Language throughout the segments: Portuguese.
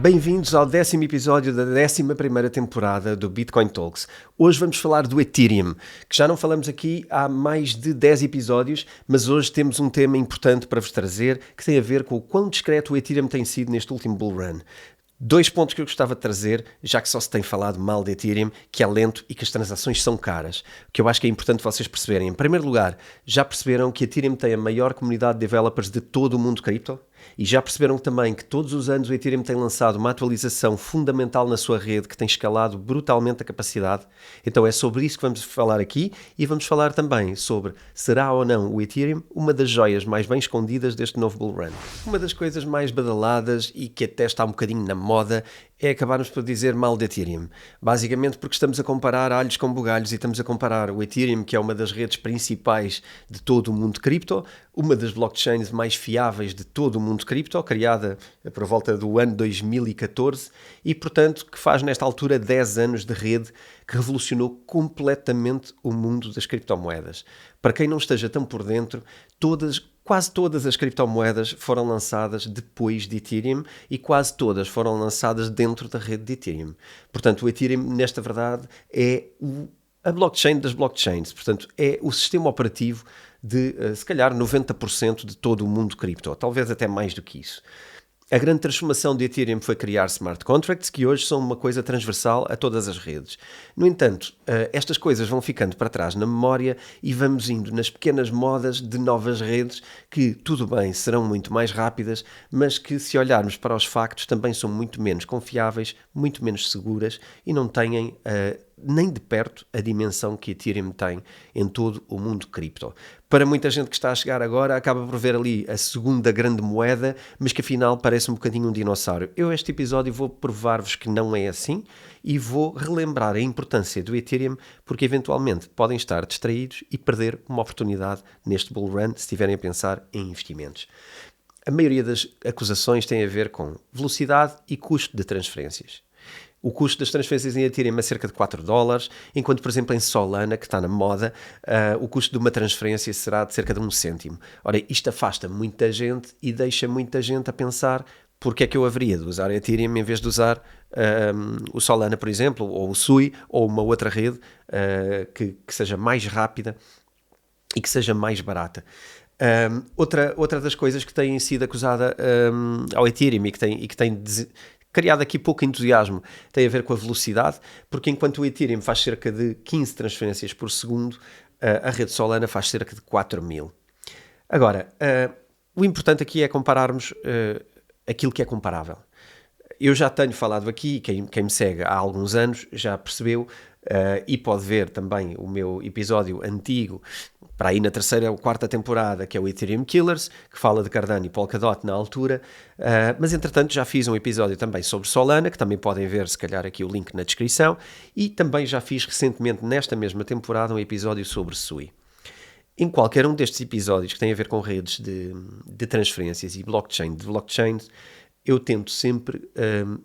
Bem-vindos ao 10º episódio da 11ª temporada do Bitcoin Talks. Hoje vamos falar do Ethereum, que já não falamos aqui há mais de 10 episódios, mas hoje temos um tema importante para vos trazer, que tem a ver com o quão discreto o Ethereum tem sido neste último bull run. 2 pontos que eu gostava de trazer, já que só se tem falado mal de Ethereum, que é lento e que as transações são caras, o que eu acho que é importante vocês perceberem. Em primeiro lugar, já perceberam que Ethereum tem a maior comunidade de developers de todo o mundo cripto? E já perceberam também que todos os anos o Ethereum tem lançado uma atualização fundamental na sua rede que tem escalado brutalmente a capacidade? Então é sobre isso que vamos falar aqui e vamos falar também sobre será ou não o Ethereum uma das joias mais bem escondidas deste novo bull run. Uma das coisas mais badaladas e que até está um bocadinho na moda é acabarmos por dizer mal de Ethereum. Basicamente porque estamos a comparar alhos com bugalhos e estamos a comparar o Ethereum, que é uma das redes principais de todo o mundo cripto, uma das blockchains mais fiáveis de todo o mundo cripto, criada por volta do ano 2014 e, portanto, que faz nesta altura 10 anos de rede que revolucionou completamente o mundo das criptomoedas. Para quem não esteja tão por dentro, quase todas as criptomoedas foram lançadas depois de Ethereum e quase todas foram lançadas dentro da rede de Ethereum. Portanto, o Ethereum, nesta verdade, é a blockchain das blockchains. Portanto, é o sistema operativo de, se calhar, 90% de todo o mundo cripto, talvez até mais do que isso. A grande transformação de Ethereum foi criar smart contracts, que hoje são uma coisa transversal a todas as redes. No entanto, estas coisas vão ficando para trás na memória e vamos indo nas pequenas modas de novas redes que, tudo bem, serão muito mais rápidas, mas que, se olharmos para os factos, também são muito menos confiáveis, muito menos seguras e não têm nem de perto a dimensão que Ethereum tem em todo o mundo cripto. Para muita gente que está a chegar agora, acaba por ver ali a segunda grande moeda, mas que afinal parece um bocadinho um dinossauro. Eu, este episódio, vou provar-vos que não é assim e vou relembrar a importância do Ethereum, porque eventualmente podem estar distraídos e perder uma oportunidade neste bull run se estiverem a pensar em investimentos. A maioria das acusações tem a ver com velocidade e custo de transferências. O custo das transferências em Ethereum é cerca de $4, enquanto, por exemplo, em Solana, que está na moda, o custo de uma transferência será de cerca de 1 cêntimo. Ora, isto afasta muita gente e deixa muita gente a pensar porque é que eu haveria de usar Ethereum em vez de usar o Solana, por exemplo, ou o Sui, ou uma outra rede que seja mais rápida e que seja mais barata. Outra das coisas que tem sido acusada ao Ethereum e que tem criado aqui pouco entusiasmo, tem a ver com a velocidade, porque enquanto o Ethereum faz cerca de 15 transferências por segundo, a rede Solana faz cerca de 4.000. Agora, o importante aqui é compararmos aquilo que é comparável. Eu já tenho falado aqui, quem me segue há alguns anos já percebeu, e pode ver também o meu episódio antigo, para aí na 3ª ou 4ª temporada, que é o Ethereum Killers, que fala de Cardano e Polkadot na altura, mas entretanto já fiz um episódio também sobre Solana, que também podem ver se calhar aqui o link na descrição, e também já fiz recentemente nesta mesma temporada um episódio sobre Sui. Em qualquer um destes episódios que têm a ver com redes de transferências e blockchain, de blockchains, eu tento sempre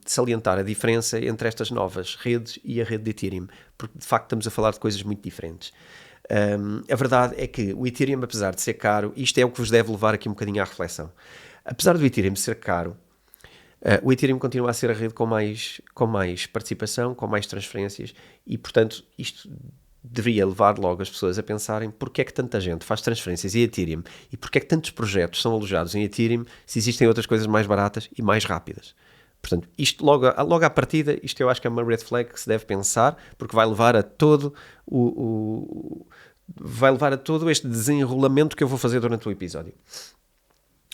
salientar a diferença entre estas novas redes e a rede de Ethereum, porque de facto estamos a falar de coisas muito diferentes. A verdade é que o Ethereum, apesar de ser caro, isto é o que vos deve levar aqui um bocadinho à reflexão. Apesar do Ethereum ser caro, o Ethereum continua a ser a rede com mais participação, com mais transferências e, portanto, isto deveria levar logo as pessoas a pensarem porque é que tanta gente faz transferências em Ethereum e porque é que tantos projetos são alojados em Ethereum se existem outras coisas mais baratas e mais rápidas. Portanto, isto logo à partida, isto eu acho que é uma red flag que se deve pensar, porque vai levar a todo este desenrolamento que eu vou fazer durante o episódio.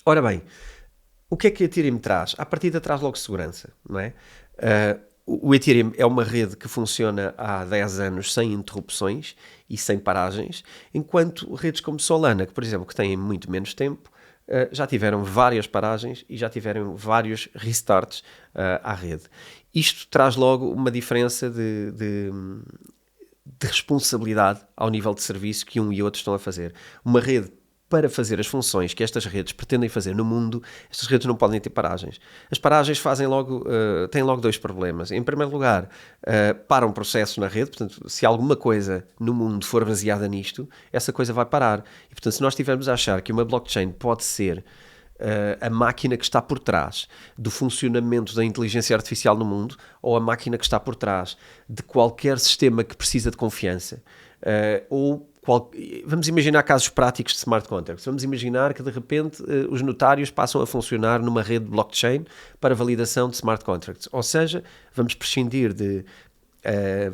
Ora bem, o que é que a Ethereum traz? À partida traz logo segurança, não é? O Ethereum é uma rede que funciona há 10 anos sem interrupções e sem paragens, enquanto redes como Solana, que por exemplo, que têm muito menos tempo, já tiveram várias paragens e já tiveram vários restarts à rede. Isto traz logo uma diferença de responsabilidade ao nível de serviço que um e outro estão a fazer. Uma rede, para fazer as funções que estas redes pretendem fazer no mundo, estas redes não podem ter paragens. As paragens têm logo 2 problemas. Em primeiro lugar, param processos na rede, portanto, se alguma coisa no mundo for baseada nisto, essa coisa vai parar. E, portanto, se nós estivermos a achar que uma blockchain pode ser a máquina que está por trás do funcionamento da inteligência artificial no mundo, ou a máquina que está por trás de qualquer sistema que precisa de confiança, vamos imaginar casos práticos de smart contracts. Vamos imaginar que de repente os notários passam a funcionar numa rede blockchain para validação de smart contracts, ou seja, vamos prescindir de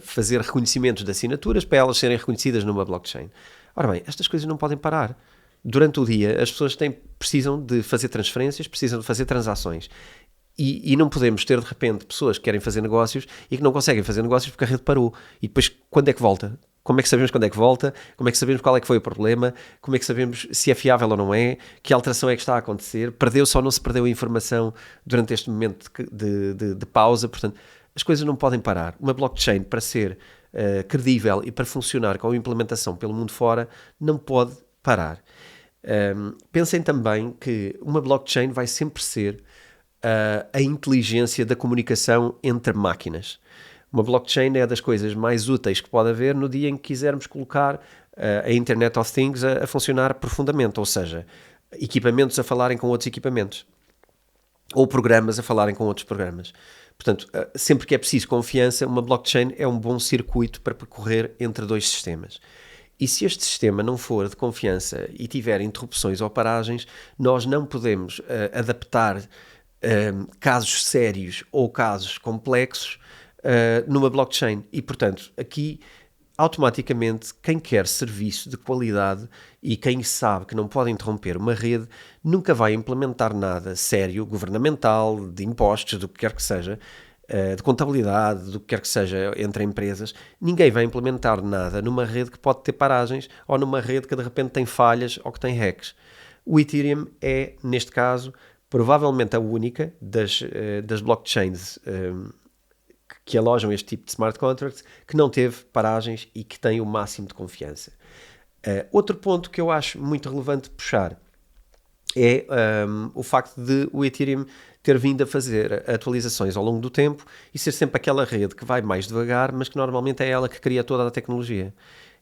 fazer reconhecimentos de assinaturas para elas serem reconhecidas numa blockchain. Ora bem, estas coisas não podem parar. Durante o dia as pessoas precisam de fazer transferências, precisam de fazer transações. E não podemos ter de repente pessoas que querem fazer negócios e que não conseguem fazer negócios porque a rede parou. E depois, quando é que volta? Como é que sabemos quando é que volta? Como é que sabemos qual é que foi o problema? Como é que sabemos se é fiável ou não é? Que alteração é que está a acontecer? Perdeu-se ou não se perdeu a informação durante este momento de pausa? Portanto, as coisas não podem parar. Uma blockchain, para ser credível e para funcionar com a implementação pelo mundo fora, não pode parar. Pensem também que uma blockchain vai sempre ser a inteligência da comunicação entre máquinas. Uma blockchain é das coisas mais úteis que pode haver no dia em que quisermos colocar a Internet of Things a funcionar profundamente, ou seja, equipamentos a falarem com outros equipamentos, ou programas a falarem com outros programas. Portanto, sempre que é preciso confiança, uma blockchain é um bom circuito para percorrer entre dois sistemas. E se este sistema não for de confiança e tiver interrupções ou paragens, nós não podemos adaptar casos sérios ou casos complexos numa blockchain. E, portanto, aqui, automaticamente, quem quer serviço de qualidade e quem sabe que não pode interromper uma rede, nunca vai implementar nada sério, governamental, de impostos, do que quer que seja, de contabilidade, do que quer que seja entre empresas. Ninguém vai implementar nada numa rede que pode ter paragens ou numa rede que de repente tem falhas ou que tem hacks. O Ethereum é, neste caso, provavelmente a única das blockchains que alojam este tipo de smart contracts que não teve paragens e que tem o máximo de confiança. Outro ponto que eu acho muito relevante puxar é o facto de o Ethereum ter vindo a fazer atualizações ao longo do tempo e ser sempre aquela rede que vai mais devagar, mas que normalmente é ela que cria toda a tecnologia.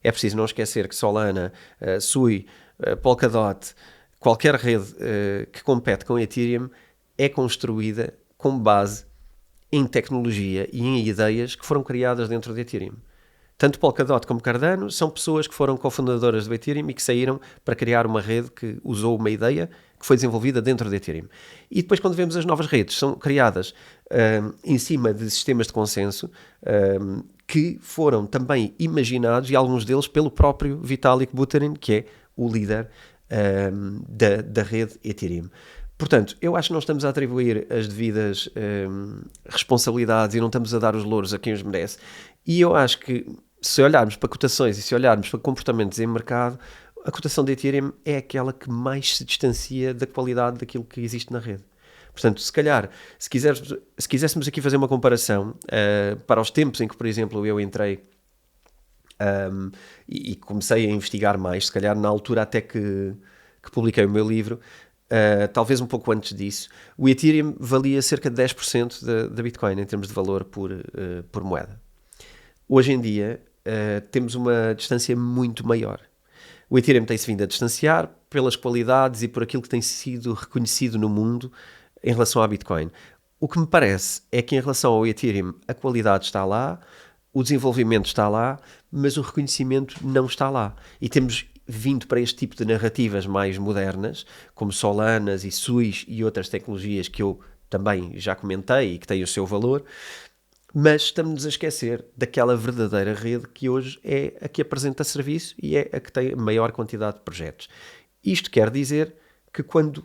É preciso não esquecer que Solana, Sui, Polkadot, qualquer rede que compete com Ethereum é construída com base em tecnologia e em ideias que foram criadas dentro de Ethereum. Tanto Polkadot como Cardano são pessoas que foram cofundadoras do Ethereum e que saíram para criar uma rede que usou uma ideia que foi desenvolvida dentro de Ethereum. E depois, quando vemos as novas redes, são criadas em cima de sistemas de consenso que foram também imaginados, e alguns deles pelo próprio Vitalik Buterin, que é o líder da rede Ethereum. Portanto, eu acho que não estamos a atribuir as devidas responsabilidades e não estamos a dar os louros a quem os merece. E eu acho que, se olharmos para cotações e se olharmos para comportamentos em mercado, a cotação de Ethereum é aquela que mais se distancia da qualidade daquilo que existe na rede. Portanto, se calhar, se quiséssemos aqui fazer uma comparação para os tempos em que, por exemplo, eu entrei e comecei a investigar mais, se calhar na altura até que publiquei o meu livro, talvez um pouco antes disso, o Ethereum valia cerca de 10% da Bitcoin em termos de valor por moeda. Hoje em dia temos uma distância muito maior. O Ethereum tem-se vindo a distanciar pelas qualidades e por aquilo que tem sido reconhecido no mundo em relação à Bitcoin. O que me parece é que em relação ao Ethereum a qualidade está lá, o desenvolvimento está lá, mas o reconhecimento não está lá. E temos vindo para este tipo de narrativas mais modernas, como Solanas e Suis e outras tecnologias que eu também já comentei e que têm o seu valor, mas estamos a esquecer daquela verdadeira rede que hoje é a que apresenta serviço e é a que tem a maior quantidade de projetos. Isto quer dizer que quando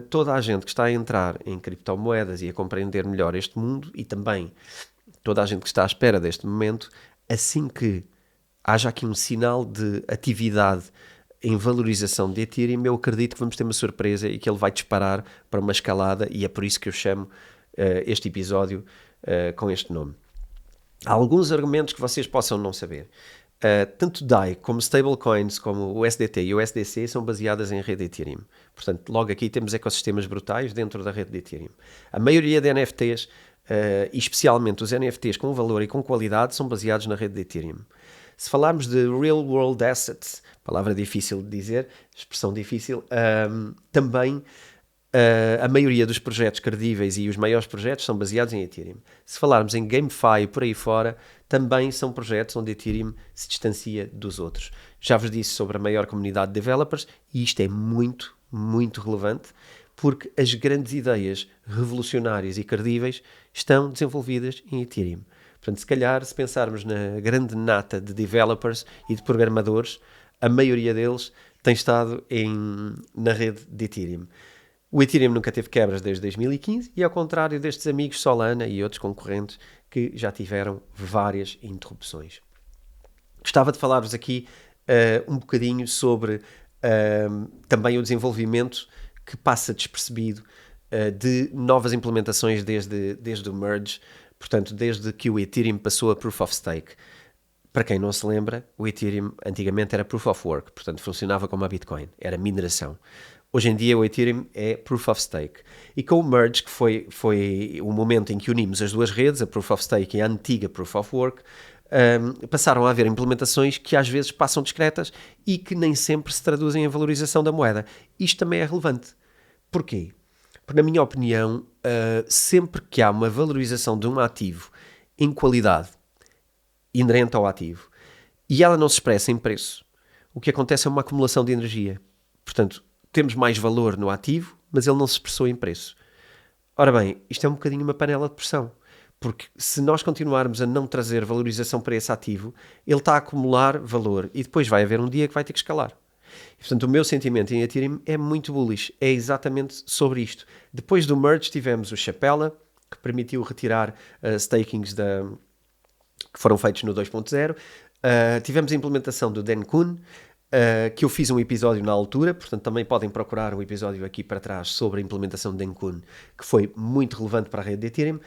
toda a gente que está a entrar em criptomoedas e a compreender melhor este mundo, e também toda a gente que está à espera deste momento, assim que haja aqui um sinal de atividade em valorização de Ethereum, eu acredito que vamos ter uma surpresa e que ele vai disparar para uma escalada, e é por isso que eu chamo este episódio com este nome. Há alguns argumentos que vocês possam não saber. Tanto DAI como stablecoins, como o USDT e o USDC são baseadas em rede Ethereum. Portanto, logo aqui temos ecossistemas brutais dentro da rede de Ethereum. A maioria de NFTs, e especialmente os NFTs com valor e com qualidade, são baseados na rede de Ethereum. Se falarmos de Real World Assets, palavra difícil de dizer, expressão difícil, também A maioria dos projetos credíveis e os maiores projetos são baseados em Ethereum. Se falarmos em GameFi e por aí fora, também são projetos onde Ethereum se distancia dos outros. Já vos disse sobre a maior comunidade de developers e isto é muito, muito relevante porque as grandes ideias revolucionárias e credíveis estão desenvolvidas em Ethereum. Portanto, se calhar, se pensarmos na grande nata de developers e de programadores, a maioria deles tem estado na rede de Ethereum. O Ethereum nunca teve quebras desde 2015 e ao contrário destes amigos Solana e outros concorrentes que já tiveram várias interrupções. Gostava de falar-vos aqui um bocadinho sobre também o desenvolvimento que passa despercebido de novas implementações desde o merge, portanto, desde que o Ethereum passou a Proof of Stake. Para quem não se lembra, o Ethereum antigamente era Proof of Work, portanto funcionava como a Bitcoin, era mineração. Hoje em dia o Ethereum é Proof of Stake. E com o merge, que foi o momento em que unimos as duas redes, a Proof of Stake e a antiga Proof of Work, passaram a haver implementações que às vezes passam discretas e que nem sempre se traduzem em valorização da moeda. Isto também é relevante. Porquê? Porque, na minha opinião, sempre que há uma valorização de um ativo em qualidade inerente ao ativo e ela não se expressa em preço, o que acontece é uma acumulação de energia. Portanto, temos mais valor no ativo, mas ele não se expressou em preço. Ora bem, isto é um bocadinho uma panela de pressão, porque se nós continuarmos a não trazer valorização para esse ativo, ele está a acumular valor e depois vai haver um dia que vai ter que escalar. E, portanto, o meu sentimento em Ethereum é muito bullish, é exatamente sobre isto. Depois do merge tivemos o Chapella, que permitiu retirar stakings que foram feitos no 2.0. Tivemos a implementação do Dencun, que eu fiz um episódio na altura, portanto também podem procurar um episódio aqui para trás sobre a implementação de Dencun, que foi muito relevante para a rede de Ethereum.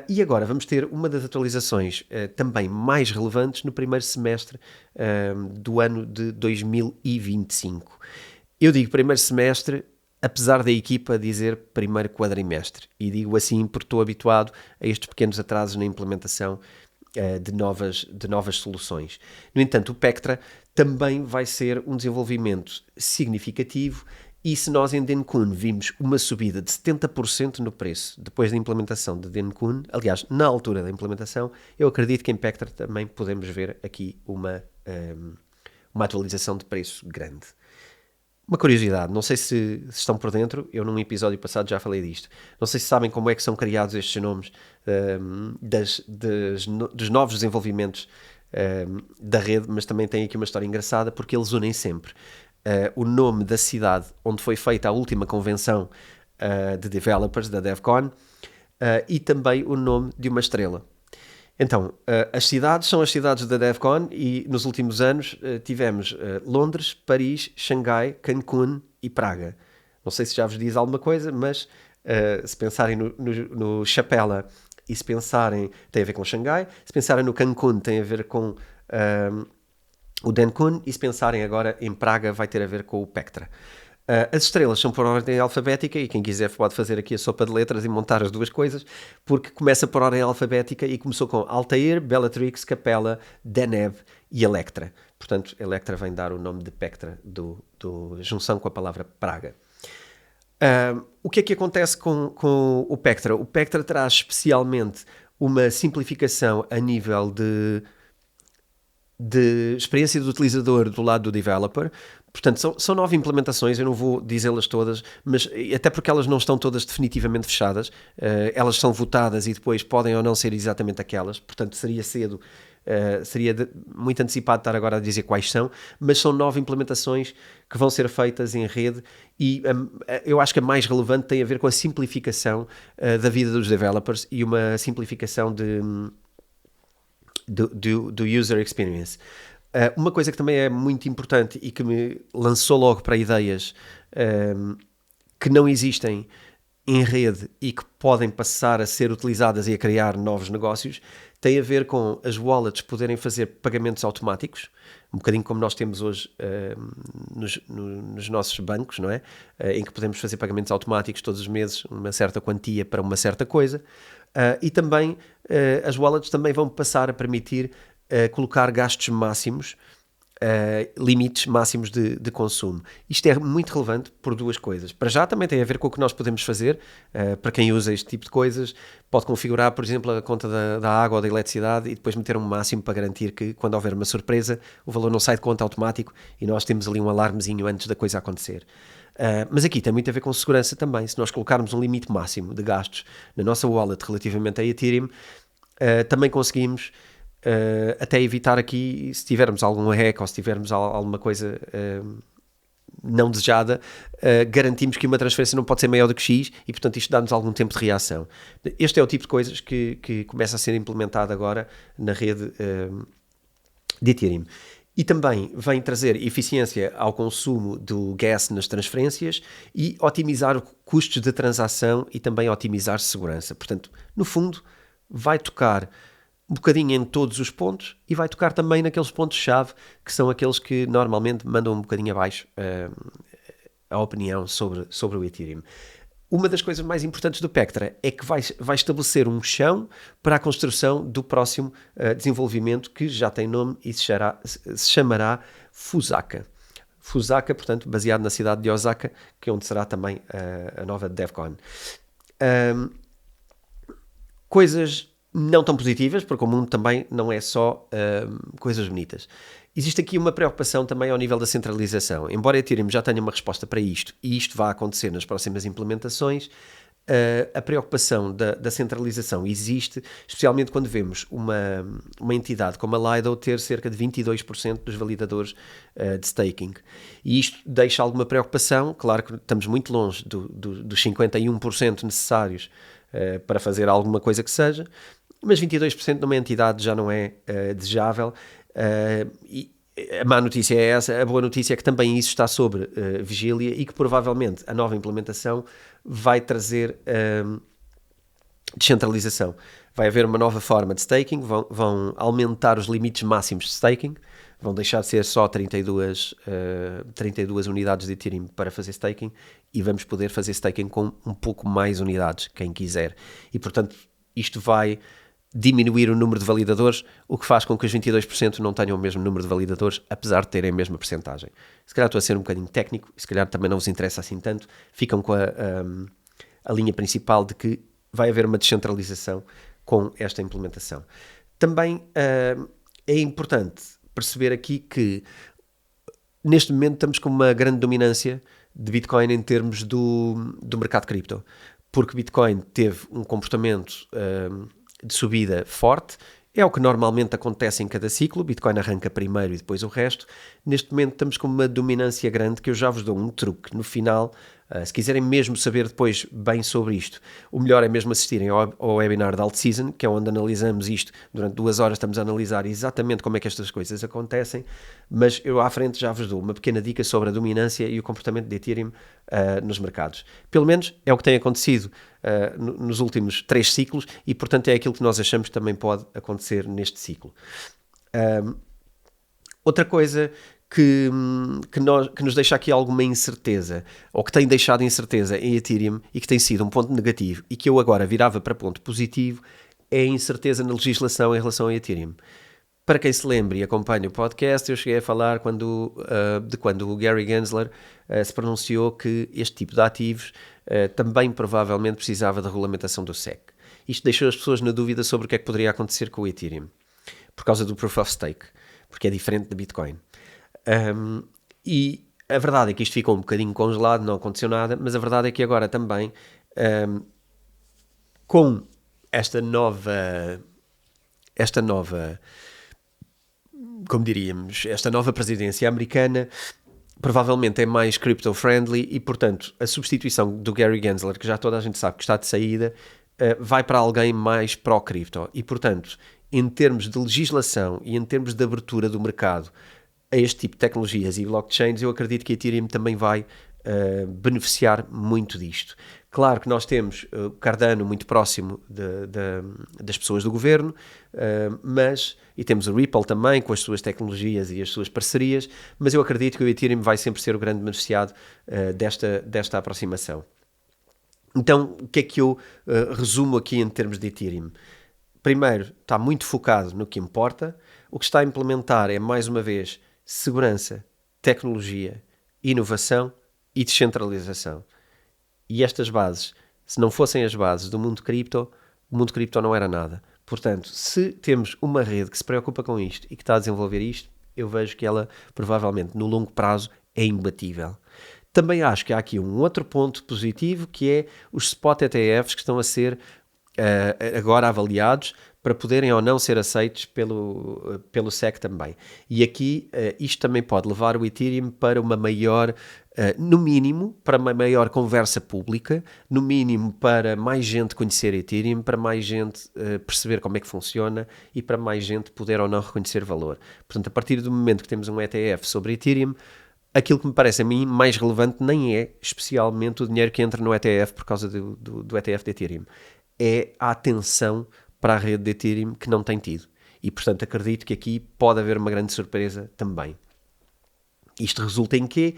E agora vamos ter uma das atualizações também mais relevantes no primeiro semestre do ano de 2025. Eu digo primeiro semestre, apesar da equipa dizer primeiro quadrimestre, e digo assim porque estou habituado a estes pequenos atrasos na implementação de novas soluções. No entanto, o Pectra também vai ser um desenvolvimento significativo e se nós em Dencun vimos uma subida de 70% no preço depois da implementação de Dencun, aliás, na altura da implementação, eu acredito que em Pectra também podemos ver aqui uma atualização de preço grande. Uma curiosidade, não sei se estão por dentro, eu num episódio passado já falei disto, não sei se sabem como é que são criados estes nomes dos novos desenvolvimentos da rede, mas também tem aqui uma história engraçada porque eles unem sempre o nome da cidade onde foi feita a última convenção de developers, da DevCon, e também o nome de uma estrela. Então, as cidades são as cidades da DevCon e nos últimos anos tivemos Londres, Paris, Xangai, Cancún e Praga. Não sei se já vos diz alguma coisa, mas se pensarem no Chapella e se pensarem, tem a ver com Xangai, se pensarem no Cancún tem a ver com o Dencun e se pensarem agora em Praga vai ter a ver com o Pectra. As estrelas são por ordem alfabética e quem quiser pode fazer aqui a sopa de letras e montar as duas coisas, porque começa por ordem alfabética e começou com Altair, Bellatrix, Capella, Deneb e Electra. Portanto, Electra vem dar o nome de Pectra, do junção com a palavra Praga. O que é que acontece com o Pectra? O Pectra traz especialmente uma simplificação a nível de experiência do utilizador do lado do developer. Portanto, são 9 implementações, eu não vou dizê-las todas, mas até porque elas não estão todas definitivamente fechadas, elas são votadas e depois podem ou não ser exatamente aquelas, portanto seria cedo, muito antecipado estar agora a dizer quais são, mas são 9 implementações que vão ser feitas em rede e eu acho que a mais relevante tem a ver com a simplificação da vida dos developers e uma simplificação do user experience. Uma coisa que também é muito importante e que me lançou logo para ideias que não existem em rede e que podem passar a ser utilizadas e a criar novos negócios, tem a ver com as wallets poderem fazer pagamentos automáticos, um bocadinho como nós temos hoje nos nossos bancos, não é? Em que podemos fazer pagamentos automáticos todos os meses, uma certa quantia para uma certa coisa. E também as wallets também vão passar a permitir colocar gastos máximos limites máximos de consumo. Isto é muito relevante por duas coisas. Para já também tem a ver com o que nós podemos fazer. Para quem usa este tipo de coisas, pode configurar, por exemplo, a conta da água ou da eletricidade e depois meter um máximo para garantir que, quando houver uma surpresa, o valor não sai de conta automático e nós temos ali um alarmezinho antes da coisa acontecer. Mas aqui tem muito a ver com segurança também. Se nós colocarmos um limite máximo de gastos na nossa wallet relativamente a Ethereum, também conseguimos até evitar aqui, se tivermos algum hack ou se tivermos alguma coisa não desejada, garantimos que uma transferência não pode ser maior do que X e, portanto, isto dá-nos algum tempo de reação. Este é o tipo de coisas que começa a ser implementado agora na rede de Ethereum. E também vem trazer eficiência ao consumo do gas nas transferências e otimizar custos de transação e também otimizar segurança. Portanto, no fundo, vai tocar um bocadinho em todos os pontos e vai tocar também naqueles pontos-chave que são aqueles que normalmente mandam um bocadinho abaixo a opinião sobre o Ethereum. Uma das coisas mais importantes do Pectra é que vai estabelecer um chão para a construção do próximo desenvolvimento, que já tem nome e se chamará Fusaka. Fusaka, portanto, baseado na cidade de Osaka, que é onde será também a nova DevCon. Coisas não tão positivas, porque o mundo também não é só coisas bonitas. Existe aqui uma preocupação também ao nível da centralização. Embora a Ethereum já tenha uma resposta para isto, e isto vai acontecer nas próximas implementações, a preocupação da centralização existe, especialmente quando vemos uma entidade como a Lido ter cerca de 22% dos validadores de staking. E isto deixa alguma preocupação. Claro que estamos muito longe dos 51% necessários para fazer alguma coisa que seja, mas 22% numa entidade já não é desejável. E a má notícia é essa. A boa notícia é que também isso está sob vigília e que provavelmente a nova implementação vai trazer descentralização. Vai haver uma nova forma de staking, vão aumentar os limites máximos de staking, vão deixar de ser só 32 unidades de Ethereum para fazer staking e vamos poder fazer staking com um pouco mais unidades, quem quiser. E, portanto, isto vai diminuir o número de validadores, o que faz com que os 22% não tenham o mesmo número de validadores, apesar de terem a mesma percentagem. Se calhar estou a ser um bocadinho técnico, se calhar também não vos interessa assim tanto, ficam com a linha principal de que vai haver uma descentralização com esta implementação. Também é importante perceber aqui que neste momento estamos com uma grande dominância de Bitcoin em termos do mercado cripto, porque Bitcoin teve um comportamento de subida forte. É o que normalmente acontece em cada ciclo. Bitcoin arranca primeiro e depois o resto. Neste momento estamos com uma dominância grande, que eu já vos dou um truque no final. Se quiserem mesmo saber depois bem sobre isto, o melhor é mesmo assistirem ao webinar da Alt Season, que é onde analisamos isto. Durante 2 horas estamos a analisar exatamente como é que estas coisas acontecem, mas eu à frente já vos dou uma pequena dica sobre a dominância e o comportamento de Ethereum nos mercados. Pelo menos é o que tem acontecido nos últimos 3 ciclos e, portanto, é aquilo que nós achamos que também pode acontecer neste ciclo. Outra coisa que nos deixa aqui alguma incerteza, ou que tem deixado incerteza em Ethereum e que tem sido um ponto negativo e que eu agora virava para ponto positivo, é a incerteza na legislação em relação a Ethereum. Para quem se lembre e acompanha o podcast, eu cheguei a falar de quando o Gary Gensler se pronunciou que este tipo de ativos também provavelmente precisava da regulamentação do SEC. Isto deixou as pessoas na dúvida sobre o que é que poderia acontecer com o Ethereum, por causa do Proof of Stake, porque é diferente da Bitcoin. E a verdade é que isto ficou um bocadinho congelado, não aconteceu nada, mas a verdade é que agora também, com esta nova, como diríamos, esta nova presidência americana, provavelmente é mais crypto-friendly e, portanto, a substituição do Gary Gensler, que já toda a gente sabe que está de saída, vai para alguém mais pró-cripto. E, portanto, em termos de legislação e em termos de abertura do mercado a este tipo de tecnologias e blockchains, eu acredito que a Ethereum também vai beneficiar muito disto. Claro que nós temos o Cardano muito próximo das pessoas do governo, e temos o Ripple também com as suas tecnologias e as suas parcerias, mas eu acredito que o Ethereum vai sempre ser o grande beneficiado desta aproximação. Então, o que é que eu resumo aqui em termos de Ethereum? Primeiro, está muito focado no que importa. O que está a implementar é, mais uma vez, segurança, tecnologia, inovação e descentralização. E estas bases, se não fossem as bases do mundo cripto, o mundo cripto não era nada. Portanto, se temos uma rede que se preocupa com isto e que está a desenvolver isto, eu vejo que ela, provavelmente, no longo prazo, é imbatível. Também acho que há aqui um outro ponto positivo, que é os spot ETFs que estão a ser agora avaliados para poderem ou não ser aceitos pelo SEC também. E aqui isto também pode levar o Ethereum para uma maior, no mínimo, para uma maior conversa pública, no mínimo para mais gente conhecer Ethereum, para mais gente perceber como é que funciona e para mais gente poder ou não reconhecer valor. Portanto, a partir do momento que temos um ETF sobre Ethereum, aquilo que me parece a mim mais relevante nem é especialmente o dinheiro que entra no ETF por causa do ETF de Ethereum. É a atenção para a rede de Ethereum que não tem tido. E, portanto, acredito que aqui pode haver uma grande surpresa também. Isto resulta em quê?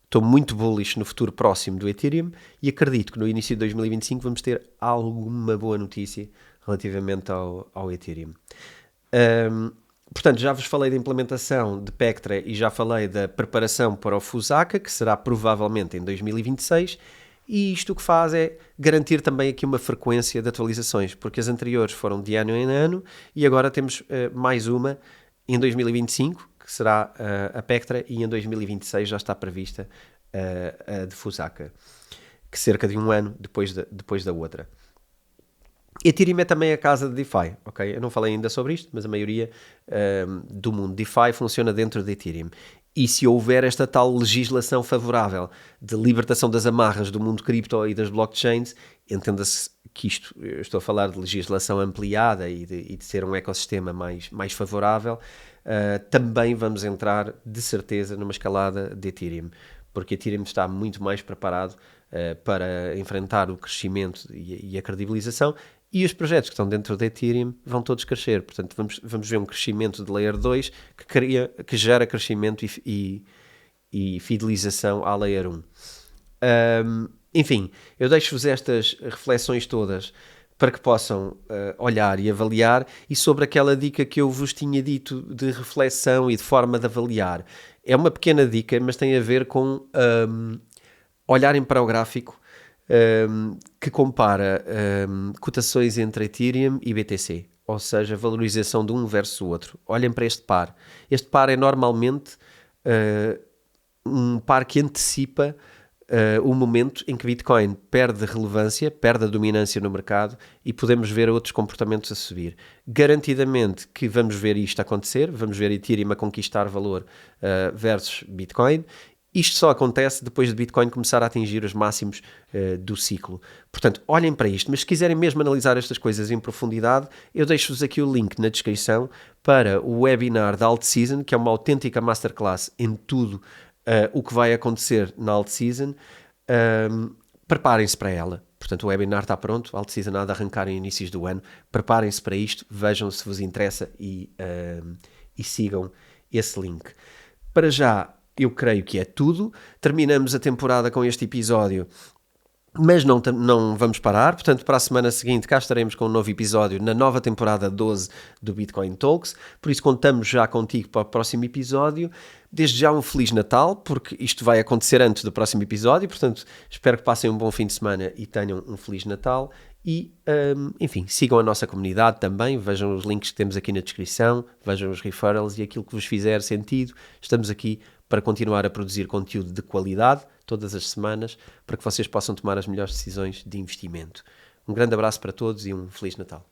Estou muito bullish no futuro próximo do Ethereum e acredito que no início de 2025 vamos ter alguma boa notícia relativamente ao Ethereum. Portanto, já vos falei da implementação de Pectra e já falei da preparação para o Fusaka, que será provavelmente em 2026, e isto o que faz é garantir também aqui uma frequência de atualizações, porque as anteriores foram de ano em ano e agora temos mais uma em 2025, que será a Pectra, e em 2026 já está prevista a de Fusaka, que cerca de um ano depois da outra. Ethereum é também a casa de DeFi, ok? Eu não falei ainda sobre isto, mas a maioria do mundo DeFi funciona dentro de Ethereum. E se houver esta tal legislação favorável de libertação das amarras do mundo cripto e das blockchains, entenda-se que isto, eu estou a falar de legislação ampliada e de ser um ecossistema mais favorável, também vamos entrar de certeza numa escalada de Ethereum, porque Ethereum está muito mais preparado para enfrentar o crescimento e a credibilização, e os projetos que estão dentro da Ethereum vão todos crescer. Portanto, vamos ver um crescimento de Layer 2 que gera crescimento e fidelização à Layer 1. Enfim, eu deixo-vos estas reflexões todas para que possam olhar e avaliar, e sobre aquela dica que eu vos tinha dito de reflexão e de forma de avaliar. É uma pequena dica, mas tem a ver com olharem para o gráfico que compara cotações entre Ethereum e BTC, ou seja, valorização de um versus o outro. Olhem para este par. Este par é normalmente um par que antecipa o momento em que Bitcoin perde relevância, perde a dominância no mercado e podemos ver outros comportamentos a subir. Garantidamente que vamos ver isto acontecer, vamos ver Ethereum a conquistar valor versus Bitcoin. Isto só acontece depois de Bitcoin começar a atingir os máximos do ciclo. Portanto, olhem para isto, mas se quiserem mesmo analisar estas coisas em profundidade, eu deixo-vos aqui o link na descrição para o webinar da Alt Season, que é uma autêntica masterclass em tudo o que vai acontecer na Alt Season. Preparem-se para ela. Portanto, o webinar está pronto, a Alt Season há de arrancar em inícios do ano. Preparem-se para isto, vejam se vos interessa e sigam esse link. Para já, eu creio que é tudo. Terminamos a temporada com este episódio, mas não vamos parar. Portanto, para a semana seguinte cá estaremos com um novo episódio na nova temporada 12 do Bitcoin Talks. Por isso contamos já contigo para o próximo episódio. Desde já um Feliz Natal, porque isto vai acontecer antes do próximo episódio. Portanto, espero que passem um bom fim de semana e tenham um Feliz Natal. E, enfim, sigam a nossa comunidade também, vejam os links que temos aqui na descrição, vejam os referrals e aquilo que vos fizer sentido. Estamos aqui para continuar a produzir conteúdo de qualidade todas as semanas, para que vocês possam tomar as melhores decisões de investimento. Um grande abraço para todos e um Feliz Natal.